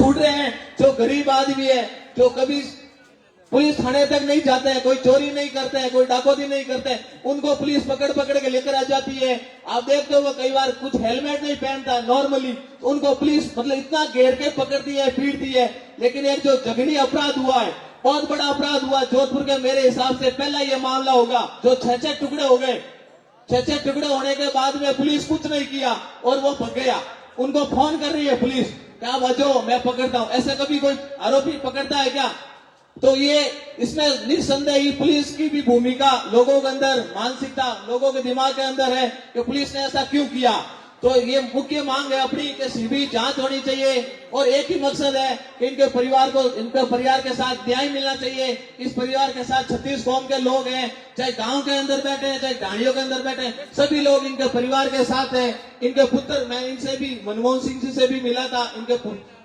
छूट रहे हैं, जो गरीब आदमी है, जो कभी पुलिस थाने तक नहीं जाते हैं, कोई चोरी नहीं करते हैं, कोई डाकौती नहीं करते हैं, उनको पुलिस पकड़ पकड़ के लेकर आ जाती है। आप देखते हो कई बार कुछ हेलमेट नहीं पहनता नॉर्मली, उनको पुलिस मतलब इतना घेर के पकड़ती है, पीटती है। लेकिन एक जो जघन्य अपराध हुआ है, बहुत बड़ा अपराध हुआ जोधपुर के, मेरे हिसाब से पहला ये मामला होगा जो 6 टुकड़े हो गए। 6 टुकड़े होने के बाद में पुलिस कुछ नहीं किया और वो भाग गया। उनको फोन कर रही है पुलिस, क्या बचो मैं पकड़ता हूं। ऐसे कभी कोई आरोपी पकड़ता है क्या? तो ये इसमें निस्संदेह ही पुलिस की भी भूमिका, लोगों के अंदर मानसिकता, लोगों के दिमाग के अंदर है कि पुलिस ने ऐसा क्यों किया। तो ये मुख्य मांग है अपनी कि सीबी जांच होनी चाहिए और एक ही मकसद है कि इनके परिवार को, इनके परिवार के साथ न्याय मिलना चाहिए। इस परिवार के साथ 36 कौम के लोग हैं, चाहे गांव के अंदर बैठे हैं, चाहे ढाणियों के अंदर बैठे हैं, सभी लोग इनके परिवार के साथ हैं। इनके पुत्र, मैं इनसे भी, मनमोहन सिंह जी से भी मिला था, इनके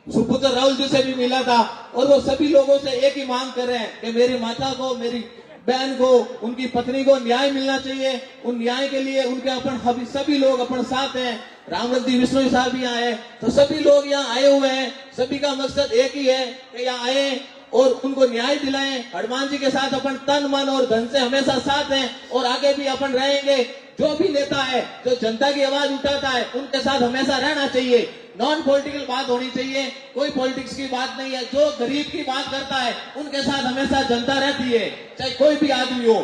सुपुत्र राहुल जी से भी मिला था, और वो सभी लोगों से एक ही मांग कर रहे हैं कि मेरी माता को, मेरी बहन को, उनकी पत्नी को न्याय मिलना चाहिए। उन न्याय के लिए उनके अपन सभी लोग अपन साथ हैं। रामरती विष्णु साहब भी आए, तो सभी लोग यहाँ आए हुए हैं। सभी का मकसद एक ही है कि यहाँ आए और उनको न्याय दिलाएं। हनुमान जी के साथ अपन तन मन और धन से हमेशा साथ हैं और आगे भी अपन रहेंगे। जो भी नेता है जो जनता की आवाज उठाता है, उनके साथ हमेशा रहना चाहिए। नॉन पॉलिटिकल बात होनी चाहिए, कोई पॉलिटिक्स की बात नहीं है। जो गरीब की बात करता है उनके साथ हमेशा जनता रहती है, चाहे कोई भी आदमी हो।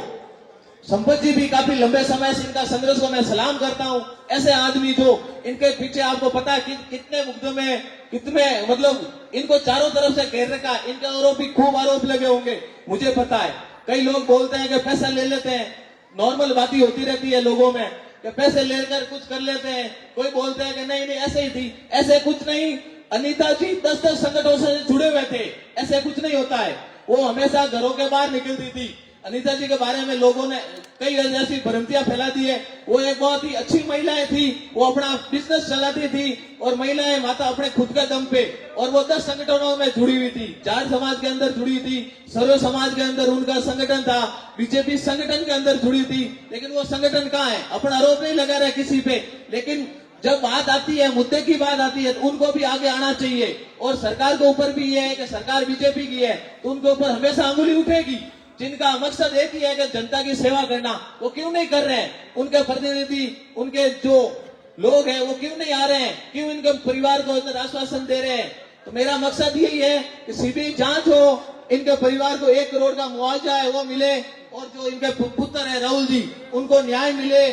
संपत जी भी काफी लंबे समय से इनका संघर्ष को मैं सलाम करता हूं। ऐसे आदमी जो इनके पीछे, आपको पता है कि कितने मुकदमे, कितने मतलब इनको चारों तरफ से घेर रखा। इनके आरोप भी खूब आरोप लगे होंगे, मुझे पता है। कई लोग बोलते हैं कि पैसा ले लेते हैं, नॉर्मल बातें होती रहती है लोगों में कि पैसे लेकर कुछ कर लेते हैं। कोई बोलते हैं कि नहीं नहीं ऐसे ही थी, ऐसे कुछ नहीं। अनीता जी 10-10 संगठनों से जुड़े हुए थे, ऐसे कुछ नहीं होता है। वो हमेशा घरों के बाहर निकलती थी। अनीता जी के बारे में लोगों ने कई ऐसी भ्रांतियां फैला दी है। वो एक बहुत ही अच्छी महिलाएं थी, वो अपना बिजनेस चलाती थी और महिलाएं माता अपने खुद के दम पे, और वो 10 संगठनों में जुड़ी हुई थी। जाट समाज के अंदर जुड़ी थी, सर्व समाज के अंदर उनका संगठन था, बीजेपी संगठन के अंदर जुड़ी थी। लेकिन वो संगठन कहाँ है? अपना आरोप नहीं लगा रहे किसी पे। लेकिन जब बात आती है, मुद्दे की बात आती है, तो उनको भी आगे आना चाहिए। और सरकार के ऊपर भी ये है कि सरकार बीजेपी की है तो उनके ऊपर हमेशा अंगुली उठेगी। जिनका मकसद एक ही है कि जनता की सेवा करना, वो क्यों नहीं कर रहे हैं? उनके प्रतिनिधि, उनके जो लोग हैं, वो क्यों नहीं आ रहे हैं? क्यों इनके परिवार को आश्वासन दे रहे हैं? तो मेरा मकसद यही है कि सीबी जांच हो, इनके परिवार को 1 करोड़ का मुआवजा है वो मिले, और जो इनके पुत्र है राहुल जी, उनको न्याय मिले,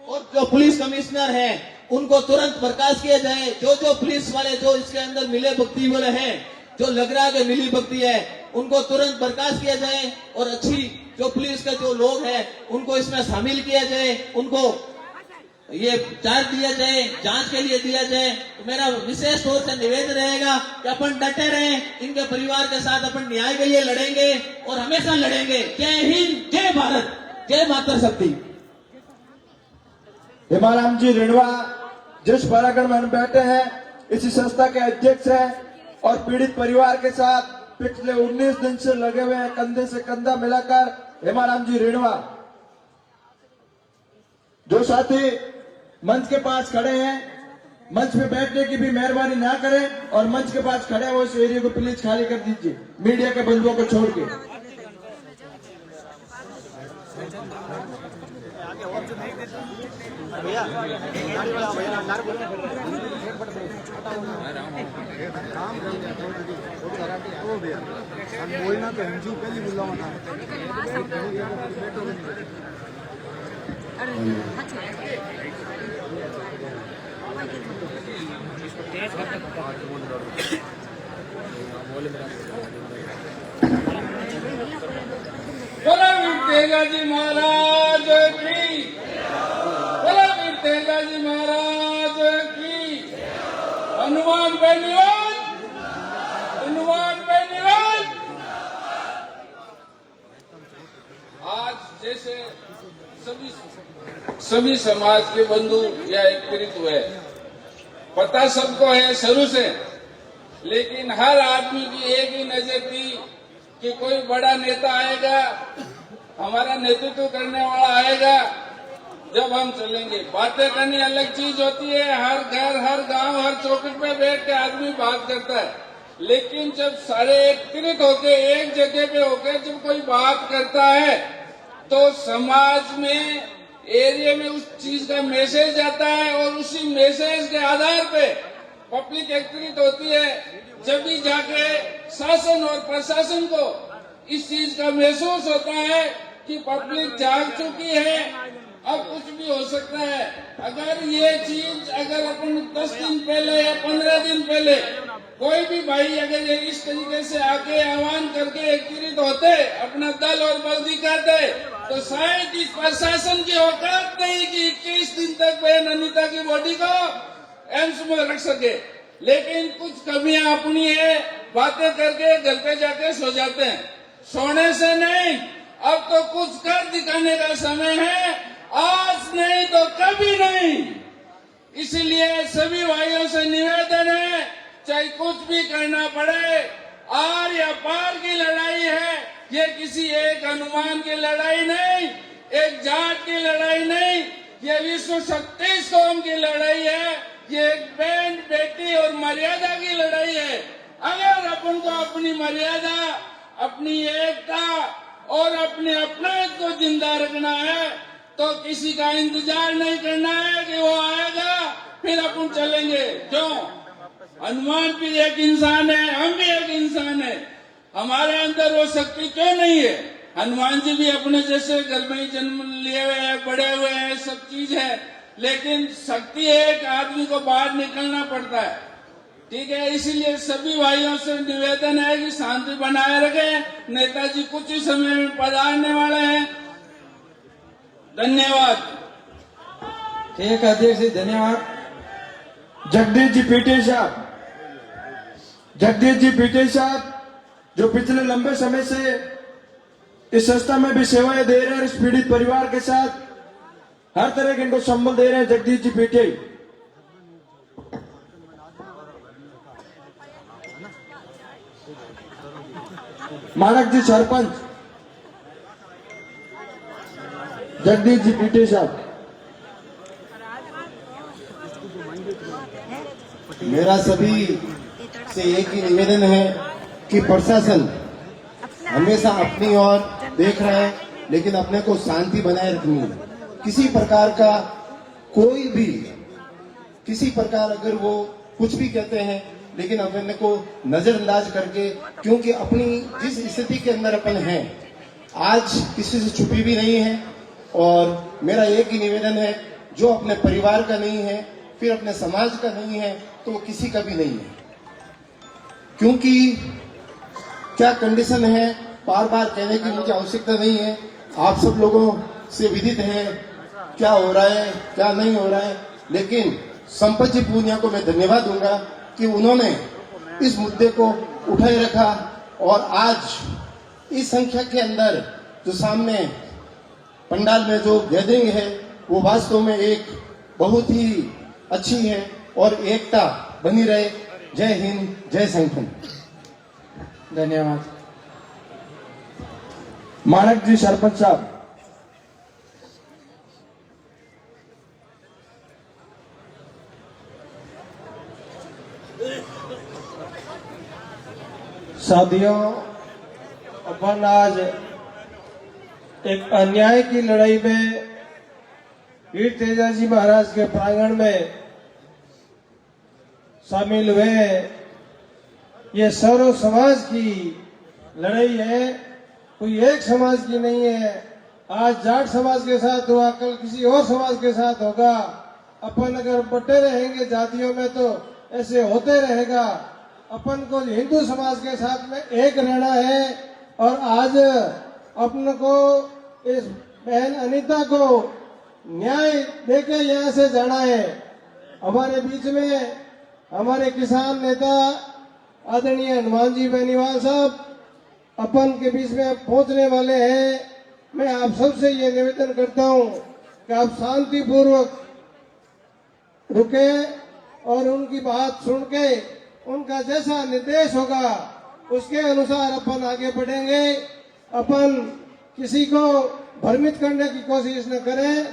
और जो पुलिस कमिश्नर है उनको तुरंत बर्खास्त किया जाए। जो पुलिस वाले जो इसके अंदर मिले भक्ति वाले हैं, जो लग रहा है कि मिली भक्ति है, उनको तुरंत बर्खास्त किया जाए और अच्छी जो पुलिस के जो लोग हैं उनको इसमें शामिल किया जाए, उनको ये चार्ज दिया जाए, जांच के लिए दिया जाए। तो मेरा विशेष तौर से निवेदन रहेगा कि अपन डटे रहें, इनके परिवार के साथ अपन न्याय के लिए लड़ेंगे और हमेशा लड़ेंगे। जय हिंद, जय भारत, जय माता शक्ति। हेमाराम जी रेणवा जिस परागण में बैठे हैं, इसी संस्था के अध्यक्ष हैं और पीड़ित परिवार के साथ पिछले 19 दिन से लगे हुए हैं, कंधे से कंधा मिलाकर। हेमाराम जी रेणवा, जो साथी मंच के पास खड़े हैं, मंच पे बैठने की भी मेहरबानी ना करें और मंच के पास खड़े हुए इस एरिया को प्लीज खाली कर दीजिए, मीडिया के बंधुओं को छोड़ के। बोलना तो एनजीओ पहले बुलाओ ना। बोला वीर तेजा जी महाराज की, बोला वीर तेजा जी महाराज की। हनुमान बेनिवाल, हनुमान बेनिवाल। आज जैसे सभी समाज के बंधु या एकत्रित हुए, पता सबको है शुरू से, लेकिन हर आदमी की एक ही नजर थी कि कोई बड़ा नेता आएगा, हमारा नेतृत्व करने वाला आएगा, जब हम चलेंगे। बातें करनी अलग चीज होती है, हर घर, हर गांव, हर चौखट पे बैठ के आदमी बात करता है, लेकिन जब सारे एकत्रित होके एक जगह पे होकर जब कोई बात करता है तो समाज में एरिया में उस चीज का मैसेज जाता है और उसी मैसेज के आधार पे पब्लिक एकत्रित होती है। जब भी जाके शासन और प्रशासन को इस चीज का महसूस होता है कि पब्लिक जाग चुकी है, अब कुछ भी हो सकता है। अगर ये चीज अगर अपन 10 दिन पहले या 15 दिन पहले कोई भी भाई अगर ये इस तरीके से आके आह्वान करके एकत्रित होते, अपना दल और बल दिखाते, तो शायद इस प्रशासन की औकात नहीं कि 21 दिन तक बहन अनीता की बॉडी को एम्स में रख सके। लेकिन कुछ कमियां अपनी है, बातें करके घर पे जाके सो जाते हैं। सोने से नहीं, अब तो कुछ कर दिखाने का समय है, आज नहीं तो कभी नहीं। इसलिए सभी भाइयों से निवेदन है, चाहे कुछ भी करना पड़े, आर या पार की लड़ाई है। ये किसी एक हनुमान की लड़ाई नहीं, एक जाट की लड़ाई नहीं, ये विश्व शक्ति कौम की लड़ाई है। ये एक बहन बेटी और मर्यादा की लड़ाई है। अगर अपन को अपनी मर्यादा, अपनी एकता और अपने अपनापन को जिंदा रखना है तो किसी का इंतजार नहीं करना है कि वो आएगा फिर अपन चलेंगे। जो हनुमान भी एक इंसान है, हम भी एक इंसान है, हमारे अंदर वो शक्ति क्यों नहीं है? हनुमान जी भी अपने जैसे घर में ही जन्म लिए हुए हैं, बड़े हुए हैं, सब चीज है, लेकिन शक्ति एक आदमी को बाहर निकलना पड़ता है। ठीक है, इसीलिए सभी भाइयों से निवेदन है कि शांति बनाए रखें। नेताजी कुछ ही समय में पधारने वाले हैं। धन्यवाद। ठीक है अध्यक्ष जी, धन्यवाद। जगदीश जी पीटे साहब, जगदीश जी पीटे साहब जो पिछले लंबे समय से इस संस्था में भी सेवाएं दे रहे हैं, इस पीड़ित परिवार के साथ हर तरह के इनको संबल दे रहे हैं। जगदीश जी पीटे। मानक जी सरपंच जगदीश जी पीटे साहब। मेरा सभी से एक ही निवेदन है कि प्रशासन हमेशा अपनी ओर देख रहा है, लेकिन अपने को शांति बनाए रखनी है। किसी प्रकार का कोई भी किसी प्रकार अगर वो कुछ भी कहते हैं, लेकिन अपने को नजरअंदाज करके, क्योंकि अपनी जिस स्थिति के अंदर अपन हैं आज किसी से छुपी भी नहीं है। और मेरा एक ही निवेदन है, जो अपने परिवार का नहीं है, फिर अपने समाज का नहीं है, तो वो किसी का भी नहीं है। क्योंकि क्या कंडीशन है, बार बार कहने की मुझे आवश्यकता नहीं है। आप सब लोगों से विदित है क्या हो रहा है, क्या नहीं हो रहा है। लेकिन संपत जी पूनिया को मैं धन्यवाद दूंगा कि उन्होंने इस मुद्दे को उठाए रखा और आज इस संख्या के अंदर जो सामने पंडाल में जो गैदरिंग है वो वास्तव में एक बहुत ही अच्छी है और एकता बनी रहे। जय हिंद, जय संगठन। धन्यवाद। मानक जी सरपंच साहब। साथियों, अपन आज एक अन्याय की लड़ाई में वीर तेजाजी महाराज के प्रांगण में शामिल हुए। ये सर्व समाज की लड़ाई है, कोई एक समाज की नहीं है। आज जाट समाज के साथ हुआ, कल किसी और समाज के साथ होगा। अपन अगर बटे रहेंगे जातियों में तो ऐसे होते रहेगा। अपन को हिंदू समाज के साथ में एक रहना है और आज अपन को इस बहन अनीता को न्याय देके यहाँ से जाना है। हमारे बीच में हमारे किसान नेता आदरणीय हनुमान जी बेनीवाल साहब अपन के बीच में पहुंचने वाले हैं। मैं आप सबसे ये निवेदन करता हूं कि आप शांतिपूर्वक रुके और उनकी बात सुन के उनका जैसा निर्देश होगा उसके अनुसार अपन आगे बढ़ेंगे। अपन किसी को भ्रमित करने की कोशिश न करें।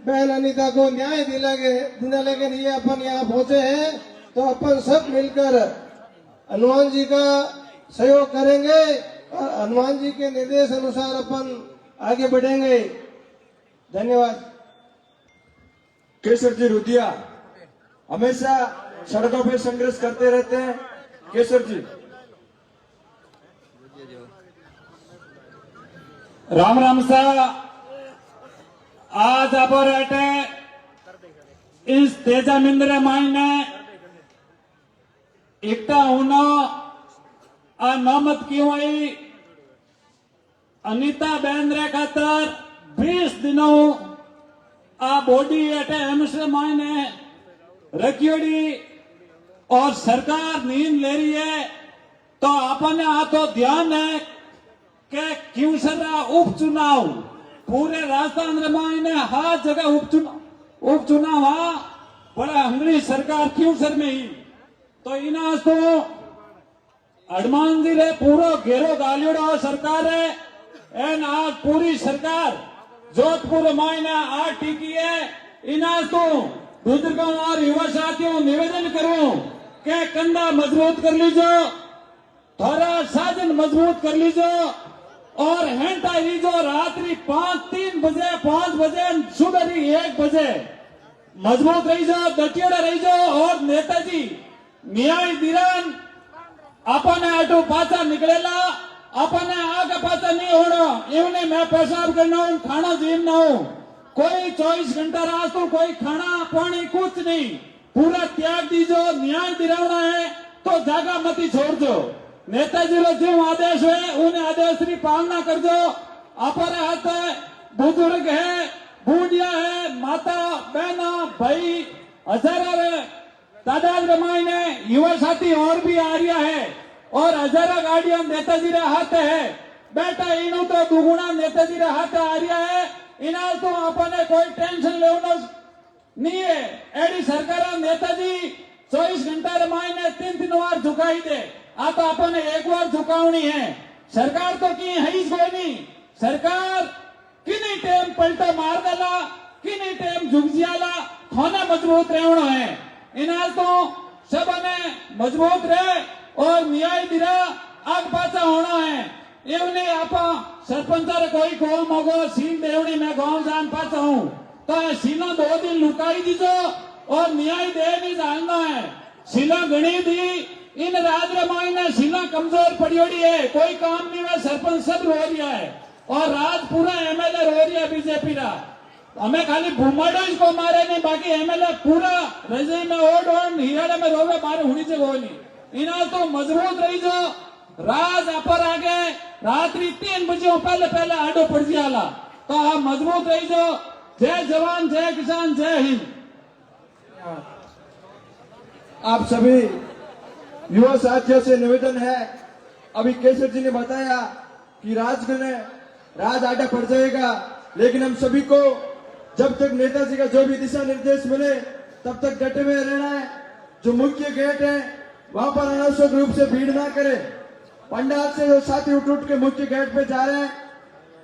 बहन अनीता को न्याय दिलाने के लिए अपन यहाँ पहुंचे हैं, तो अपन सब मिलकर हनुमान जी का सहयोग करेंगे और हनुमान जी के निर्देश अनुसार अपन आगे बढ़ेंगे। धन्यवाद। केसर जी रुदिया हमेशा सड़कों पर संघर्ष करते रहते हैं। केसर जी। राम राम सा आज आप रहते इस तेजा मिंद्र मायने एकता होना आ नामत क्यों आई अनीता बेंद्रे खातर 20 दिनों आ बॉडी अटे एमएस मायने रखियोड़ी और सरकार नींद ले रही है तो आपने आ तो ध्यान है कि क्यों सरा उपचुनाव पूरे राजस्थान में हर जगह उपचुनाव बड़ा हंगरी सरकार क्यों सर में ही तो इना तो हनुमान जी रे पूरो घेरो गालियोड़ा सरकार है एन आज पूरी सरकार जोधपुर मायने आज टिकी है इना तो बुजुर्गों और युवा साथियों निवेदन करूं कि कंधा मजबूत कर लीजो थोड़ा साधन मजबूत कर लीजो और हेंटा लीजो रात्रि 3 बजे 5 बजे सुबह 1 बजे मजबूत रही जाओ डटियोड़ा रही जाओ और नेताजी न्याय दिरान अपने आटो पाचा निकलेला अपने आगे पाचा नहीं होना इवने मैं पेशाब करना हूं खाना जीवना हूं कोई 24 घंटा रात को कोई खाना पानी कुछ नहीं पूरा त्याग दीजो न्याय दिलाना है तो जागा मती छोड़ दो नेताजी रो जो आदेश है उन आदेश की पालना कर दो अपने हाथ बुजुर्ग है बूढ़िया है माता बहना भाई हजारा तादाद रमायने युवा साथी और भी आ रहा है और हजारा गाड़ियां नेताजी रे हाथ है बेटा इनु तो दुगुना नेताजी रे हाथ आ रहा है इना तो अपने कोई टेंशन लेना नहीं है एडी सरकार नेताजी 24 घंटा रमायने 3 बार झुकाई दे आ तो अपने एक बार झुकावनी है सरकार तो की है ही कोई नहीं सरकार किन्हीं टाइम पलटा मार देला किन्हीं टाइम झुक जियाला खाना मजबूत रहना है इना तो सब ने मजबूत रहे और न्याय दिरा आग पाचा होना है इवने आपा सरपंच कोई को मगो सील देवनी मैं गांव जान पाता हूं तो सीला 2 दिन लुकाई दीजो और न्याय दे नहीं जानना है सीला गणी दी इन राज रमायने सीला कमजोर पड़ियोड़ी है कोई काम नहीं हुआ सरपंच सब रो रहा है और राज पूरा एमएलए रो रही है बीजेपी रा हमें खाली भूमाडो इसको मारे नहीं बाकी एमएलए पूरा रजई में ओड हिराड़े में रोवे मारे होनी चाहिए वो नहीं इना तो मजबूत रही जो राज अपर आगे रात्रि 3 बजे पहले आडो पड़ जियाला तो आप मजबूत रही जो जय जवान जय किसान जय हिंद। आप सभी युवा साथियों से निवेदन है अभी केसर जी ने बताया कि राज आडा पड़ जाएगा लेकिन हम सभी को जब तक नेताजी का जो भी दिशा निर्देश मिले तब तक डटे हुए रहना है। जो मुख्य गेट है वहां पर अनावश्यक रूप से भीड़ ना करे। पंडाल से जो साथी उठ के मुख्य गेट पे जा रहे हैं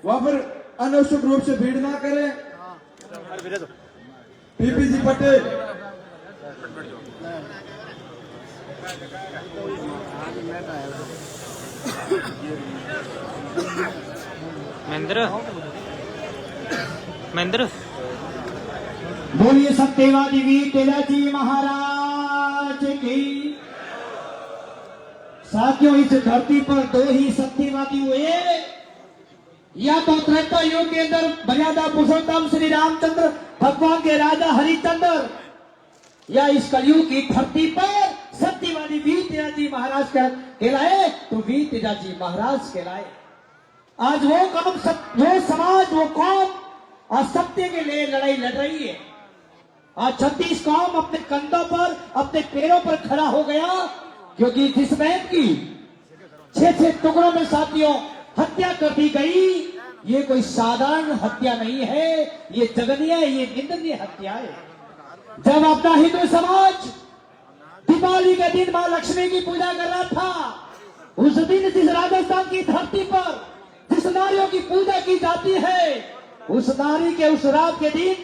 वहां पर अनावश्यक रूप से भीड़ ना करे। पीपीजी पटेल महेंद्र बोलिए सत्यवादी वीर तेजाजी महाराज की। साथियों इस धरती पर 2 ही सत्यवादी हुए या तो त्रेता युग के अंदर मर्यादा पुरुषोत्तम श्री रामचंद्र भगवान के राजा हरिचंद्र या इस कलयुग की धरती पर सत्यवादी वीर तेजाजी महाराज कहलाए तो वीर तेजाजी महाराज कहलाए। आज वो कौम वो समाज वो कौम आज सत्य के लिए लड़ाई लड़ रही है। आज 36 कौम अपने कंधों पर अपने पैरों पर खड़ा हो गया क्योंकि जिस बहन की 6 टुकड़ों में साथियों हत्या कर दी गई ये कोई साधारण हत्या नहीं है ये जघन्य ये निंदनीय हत्या है। जब अपना हिंदू समाज दीपावली के दिन मां लक्ष्मी की पूजा कर रहा था उस दिन जिस राजस्थान की धरती पर जिस नारियों की पूजा की जाती है उस नारी के उस रात के दिन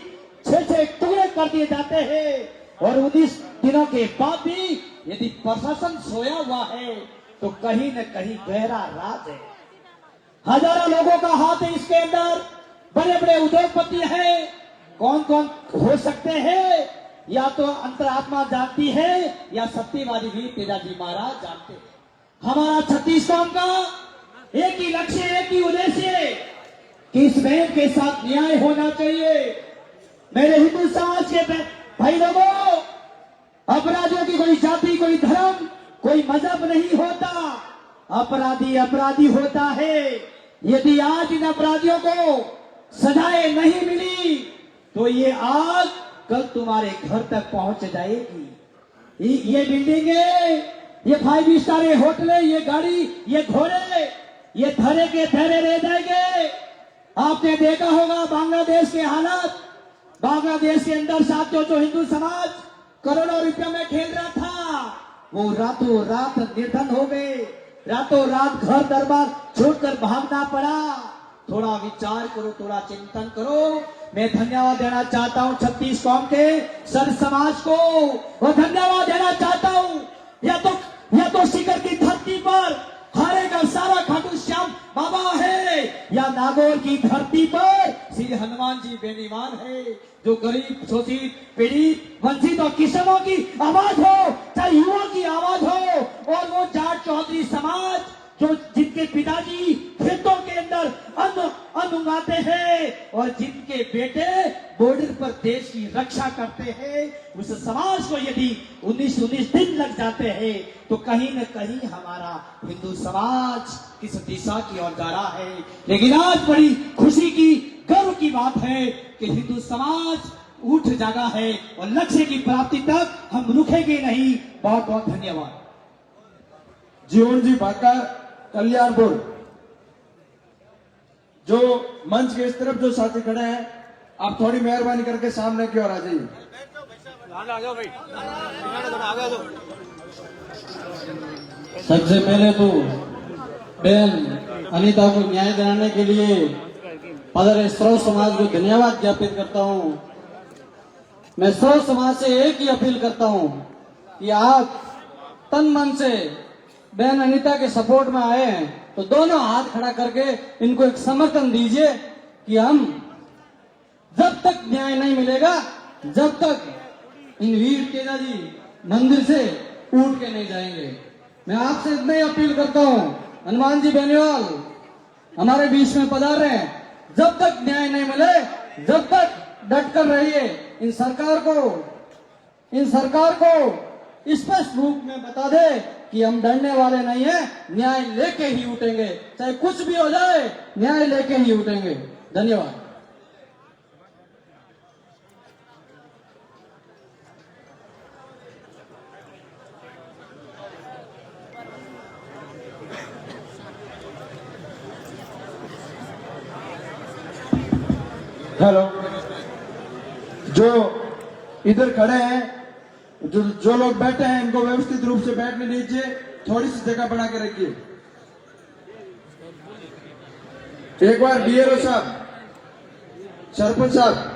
6 टुकड़े कर दिए जाते हैं और 19 दिनों के बाद भी यदि प्रशासन सोया हुआ है तो कहीं न कहीं गहरा राज है। हजारों लोगों का हाथ है इसके अंदर, बड़े बड़े उद्योगपति हैं। कौन कौन हो सकते हैं? या तो अंतरात्मा जानती है या सत्यवादी वीर तेजाजी महाराज जानते हैं। हमारा छत्तीसगढ़ का एक ही लक्ष्य, एक ही उद्देश्य कि इस बैंक के साथ न्याय होना चाहिए। मेरे हिंदू समाज के भाई लोगों, अपराधियों की कोई जाति, कोई धर्म, कोई मजहब नहीं होता। अपराधी अपराधी होता है। यदि आज इन अपराधियों को सजाएं नहीं मिली तो ये आग कल तुम्हारे घर तक पहुंच जाएगी। ये बिल्डिंगे, ये 5 स्टार होटलें, ये गाड़ी, ये घोड़े, ये धरे के धरे रह जाएंगे। आपने देखा होगा बांग्लादेश के हालात। बांग्लादेश के अंदर साथियों जो हिंदू समाज करोड़ों रुपयों में खेल रहा था, वो रातों रात निर्धन हो गए। रातों रात घर दरबार छोड़कर भागना पड़ा। थोड़ा विचार करो, थोड़ा चिंतन करो। मैं धन्यवाद देना चाहता हूं छत्तीसगढ़ के सर समाज को, और धन्यवाद देना चाहता हूं या तो शिखर की धरती पर हारेगा सारा खाटू श्याम बाबा है, या नागौर की धरती पर श्री हनुमान जी बेनीवाल है, जो गरीब, शोषित, पीड़ित, वंचित और किसानों की आवाज हो, चाहे युवा की आवाज हो, और वो जाट चौधरी समाज जो जिनके पिताजी खेतों के अंदर अन्न उगाते हैं और जिनके बेटे बॉर्डर पर देश की रक्षा करते हैं, उस समाज को यदि 19 दिन लग जाते हैं तो कहीं न कहीं हमारा हिंदू समाज किस दिशा की ओर जा रहा है। लेकिन आज बड़ी खुशी की, गर्व की बात है कि हिंदू समाज उठ जागा है और लक्ष्य की प्राप्ति तक हम रुकेंगे नहीं। बहुत बहुत धन्यवाद। जीवन जी भाकर कल्याणपुर, जो मंच के इस तरफ जो साथी खड़े हैं, आप थोड़ी मेहरबानी करके सामने की ओर आ जाइए। सबसे पहले तो बहन अनीता को न्याय दिलाने के लिए पदर श्रव समाज को धन्यवाद ज्ञापित करता हूं। मैं श्रव समाज से एक ही अपील करता हूं कि आप तन मन से बहन अनीता के सपोर्ट में आए हैं तो दोनों हाथ खड़ा करके इनको एक समर्थन दीजिए कि हम जब तक न्याय नहीं मिलेगा, जब तक इन वीर तेजाजी मंदिर से उठ के नहीं जाएंगे। मैं आपसे इतना ही अपील करता हूं, हनुमान जी बेनीवाल हमारे बीच में पधार रहे हैं, जब तक न्याय नहीं मिले, जब तक डट कर रहिए। इन सरकार को स्पष्ट रूप में बता दे कि हम डरने वाले नहीं हैं, न्याय लेके ही उठेंगे, चाहे कुछ भी हो जाए, न्याय लेके ही उठेंगे। धन्यवाद। हेलो, जो इधर खड़े हैं, जो लोग बैठे हैं, इनको व्यवस्थित रूप से बैठने दीजिए। थोड़ी सी जगह बना के रखिए। एक बार बीएलओ साहब, सरपंच साहब,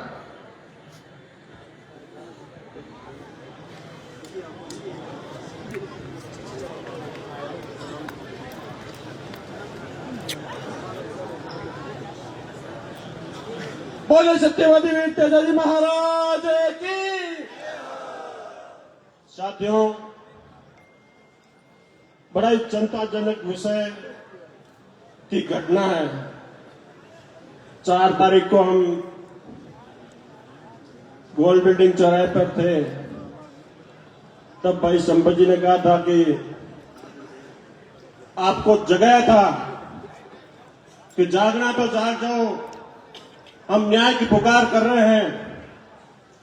बोले सत्यवादी वीर तेजाजी महाराज की। साथियों, बड़ा ही चिंताजनक विषय की घटना है। 4 तारीख को हम गोल बिल्डिंग चौराहे पर थे, तब भाई संपत जी ने कहा था कि आपको जगाया था कि जागना तो जाग जाओ, हम न्याय की पुकार कर रहे हैं,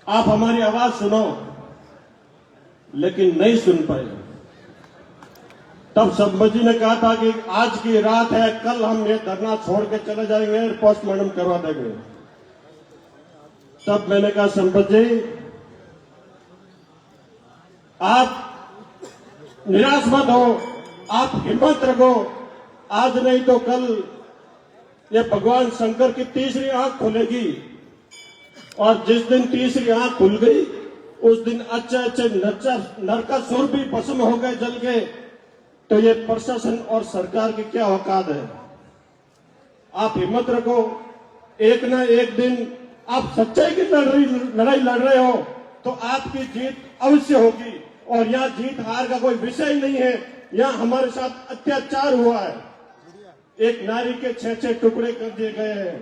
आप हमारी आवाज सुनो। लेकिन नहीं सुन पाए। तब संपत जी ने कहा था कि आज की रात है, कल हम ये धरना छोड़ के चले जाएंगे और पोस्टमार्टम करवा देंगे। तब मैंने कहा संपत जी, आप निराश मत हो, आप हिम्मत रखो, आज नहीं तो कल ये भगवान शंकर की तीसरी आंख खुलेगी, और जिस दिन तीसरी आंख खुल गई उस दिन अच्छे अच्छे नरकासुर भी भस्म हो गए जल के, तो ये प्रशासन और सरकार की क्या औकात है। आप हिम्मत रखो, एक ना एक दिन आप सच्चाई की लड़ाई लड़ रहे हो तो आपकी जीत अवश्य होगी। और यहाँ जीत हार का कोई विषय नहीं है। यहाँ हमारे साथ अत्याचार हुआ है, एक नारी के 6-6 टुकड़े कर दिए गए हैं।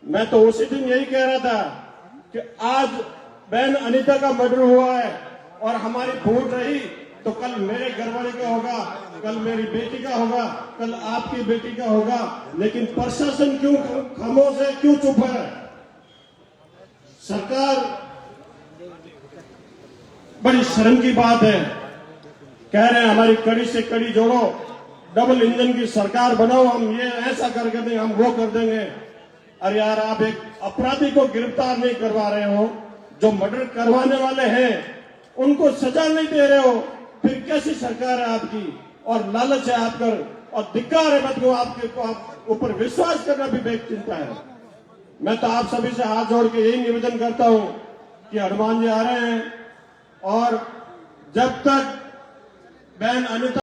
मैं तो उसी दिन यही कह रहा था कि आज बहन अनीता का मर्डर हुआ है और हमारी भूल रही तो कल मेरे घरवाले का होगा, कल मेरी बेटी का होगा, कल आपकी बेटी का होगा। लेकिन प्रशासन क्यों खामोश है, क्यों चुप है? सरकार, बड़ी शर्म की बात है, कह रहे हैं हमारी कड़ी से कड़ी जोड़ो, डबल इंजन की सरकार बनाओ, हम ये ऐसा करके देंगे, हम वो कर देंगे। अरे यार, आप एक अपराधी को गिरफ्तार नहीं करवा रहे हो, जो मर्डर करवाने वाले हैं उनको सजा नहीं दे रहे हो, फिर कैसी सरकार है आपकी? और लालच है आप कर, और धिक्कार है मतलब आपके ऊपर विश्वास करना भी बेचिंता है। मैं तो आप सभी से हाथ जोड़ के यही निवेदन करता हूं कि हनुमान जी आ रहे हैं और जब तक बहन अनीता